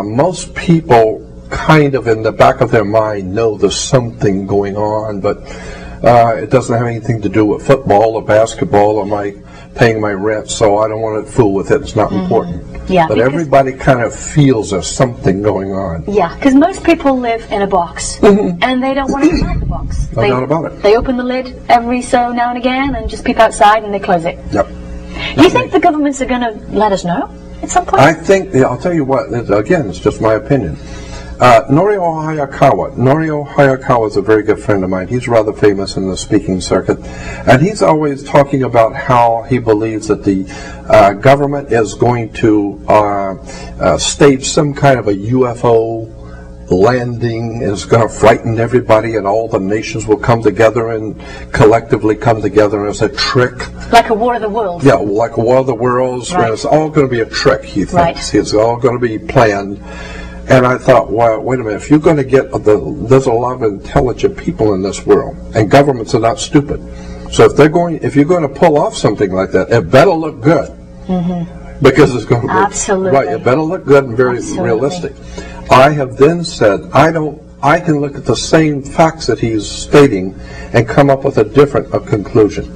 Most people kind of in the back of their mind know there's something going on, but it doesn't have anything to do with football or basketball or paying my rent, so I don't want to fool with it. It's not important. Yeah, but everybody kind of feels there's something going on. Yeah, because most people live in a box, and they don't want to come out of the box. No doubt about it. They open the lid every so now and again and just peep outside and they close it. Yep. Do you think the governments are going to let us know at some point? I think, I'll tell you what, again, it's just my opinion. Norio Hayakawa is a very good friend of mine. He's rather famous in the speaking circuit. And he's always talking about how he believes that the government is going to stage some kind of a UFO landing. It's going to frighten everybody and all the nations will come together and collectively come together as a trick. Like a War of the Worlds. Yeah, like a War of the Worlds. Right. And it's all going to be a trick, he thinks. Right. It's all going to be planned. And I thought, well, wait a minute, if you're going to get, there's a lot of intelligent people in this world, and governments are not stupid. So if you're going to pull off something like that, it better look good. Because it's going to be, absolutely. Right, it better look good and very realistic. I have then said, I can look at the same facts that he's stating and come up with a different conclusion.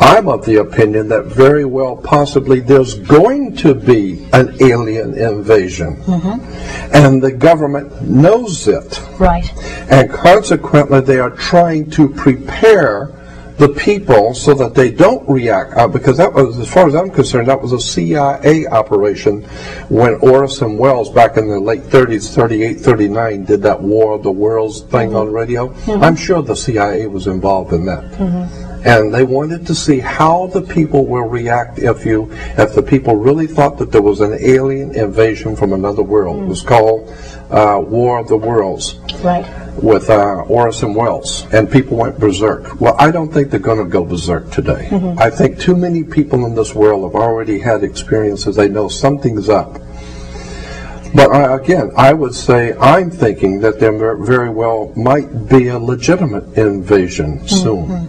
I'm of the opinion that very well possibly there's going to be an alien invasion. And the government knows it. Right. And consequently they are trying to prepare the people so that they don't react, because that was, as far as I'm concerned, that was a CIA operation when Orson Welles back in the late 30s, 38, 39, did that War of the Worlds thing on radio. I'm sure the CIA was involved in that. And they wanted to see how the people will react if the people really thought that there was an alien invasion from another world. It was called War of the Worlds. Right. With Orson Welles, and people went berserk. Well, I don't think they're going to go berserk today. I think too many people in this world have already had experiences. They know something's up. But again, I would say I'm thinking that there very well might be a legitimate invasion soon.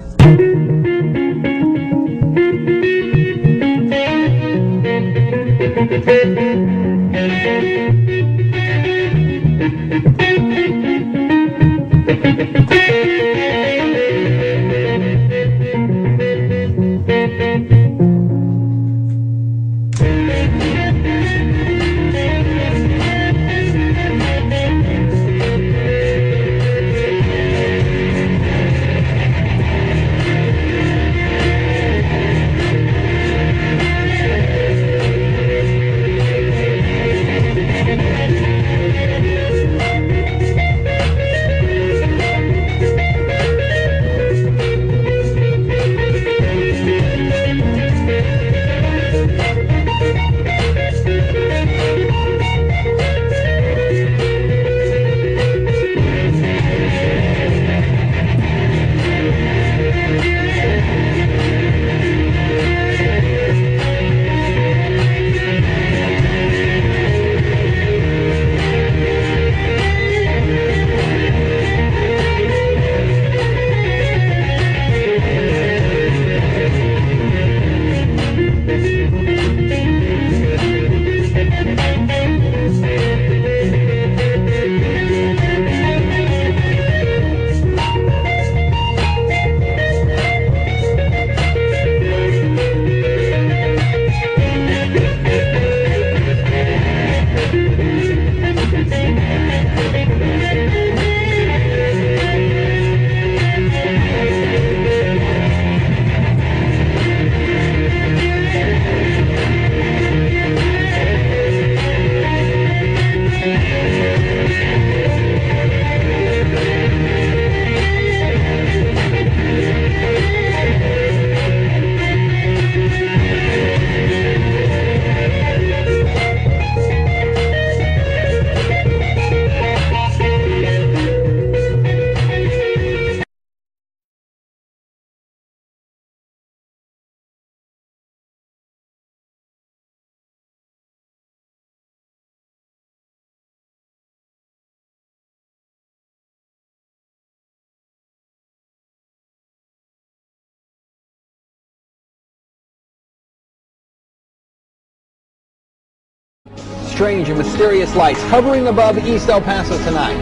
strange and mysterious lights hovering above East El Paso tonight.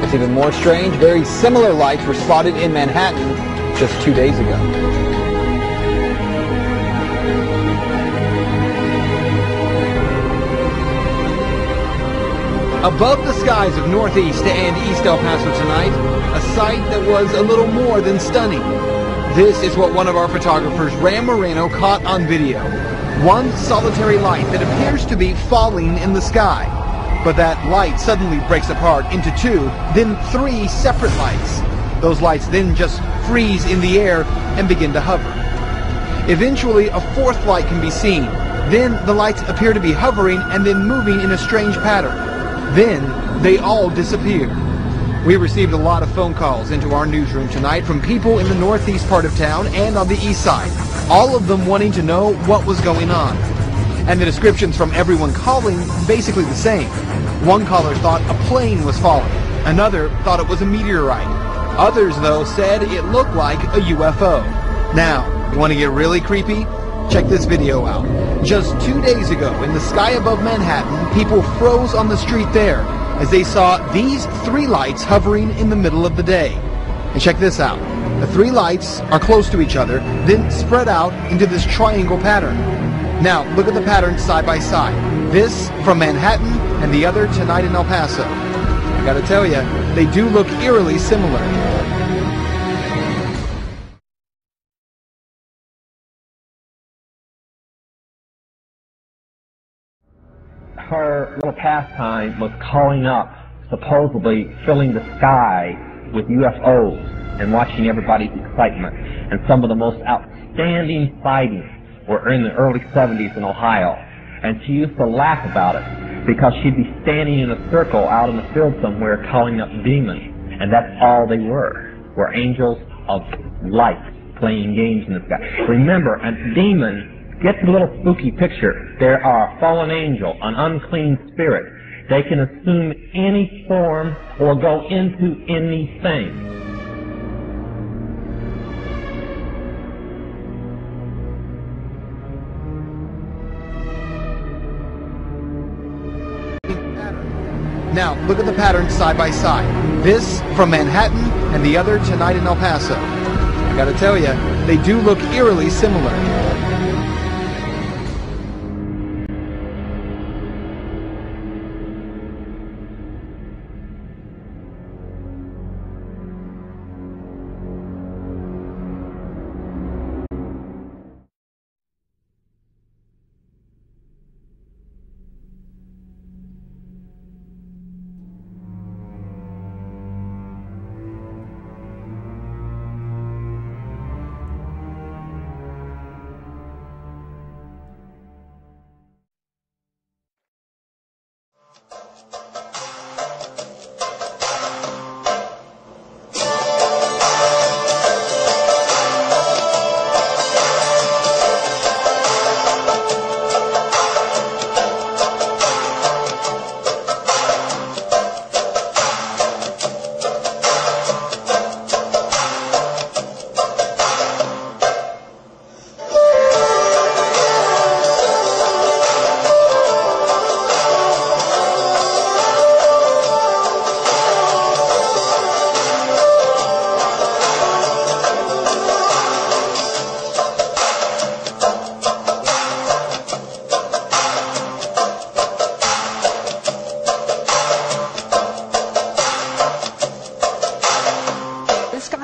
What's even more strange, very similar lights were spotted in Manhattan just 2 days ago. Above the skies of Northeast and East El Paso tonight, a sight that was a little more than stunning. This is what one of our photographers, Ram Moreno, caught on video. One solitary light that appears to be falling in the sky. But that light suddenly breaks apart into two, then three separate lights. Those lights then just freeze in the air and begin to hover. Eventually, a fourth light can be seen. Then the lights appear to be hovering and then moving in a strange pattern. Then they all disappear. We received a lot of phone calls into our newsroom tonight from people in the northeast part of town and on the east side, all of them wanting to know what was going on. And the descriptions from everyone calling basically the same. One caller thought a plane was falling. Another thought it was a meteorite. Others, though, said it looked like a UFO. Now, you want to get really creepy? Check this video out. Just 2 days ago, in the sky above Manhattan, people froze on the street there as they saw these three lights hovering in the middle of the day. And check this out. The three lights are close to each other, then spread out into this triangle pattern. Now, look at the pattern side by side. This from Manhattan and the other tonight in El Paso. I gotta tell you, they do look eerily similar. Her little pastime was calling up, supposedly filling the sky with UFOs and watching everybody's excitement. And some of the most outstanding sightings were in the early 70s in Ohio. And she used to laugh about it because she'd be standing in a circle out in the field somewhere calling up demons. And that's all they were angels of light playing games in the sky. Remember, a demon, get the little spooky picture. There are a fallen angel, an unclean spirit. They can assume any form or go into anything. Now, look at the pattern side by side. This from Manhattan and the other tonight in El Paso. I gotta tell you, they do look eerily similar.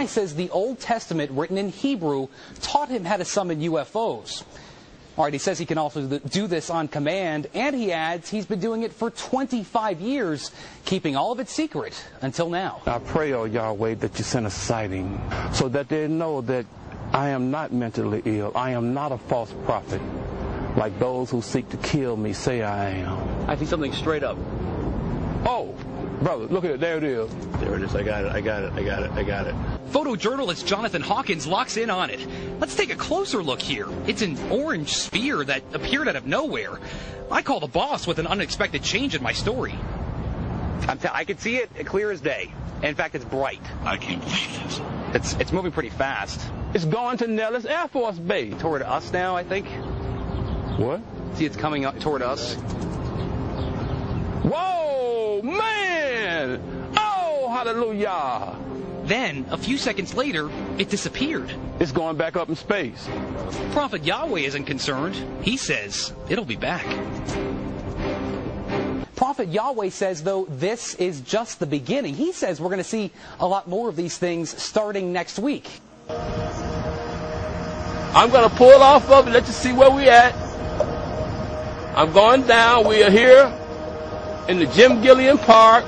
Says the Old Testament written in Hebrew taught him how to summon UFOs. All right, he says he can also do this on command, and he adds he's been doing it for 25 years, keeping all of it secret until now. I pray, oh Yahweh, that you send a sighting so that they know that I am not mentally ill. I am not a false prophet like those who seek to kill me say I am. I see something straight up. Oh, brother, look at it. There it is. There it is. I got it. Photojournalist Jonathan Hawkins locks in on it. Let's take a closer look here. It's an orange sphere that appeared out of nowhere. I call the boss with an unexpected change in my story. I can see it clear as day. In fact, it's bright. I can't believe this. It's moving pretty fast. It's going to Nellis Air Force Base. Toward us now, I think. What? See, it's coming up toward us. Hallelujah. Then, a few seconds later, it disappeared. It's going back up in space. Prophet Yahweh isn't concerned. He says it'll be back. Prophet Yahweh says, though, this is just the beginning. He says we're going to see a lot more of these things starting next week. I'm going to pull off of it. Let you see where we at. I'm going down. We are here in the Jim Gillian Park.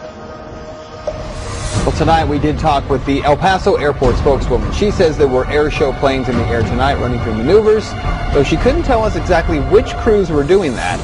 Well, tonight we did talk with the El Paso airport spokeswoman. She says there were air show planes in the air tonight running through maneuvers, though she couldn't tell us exactly which crews were doing that.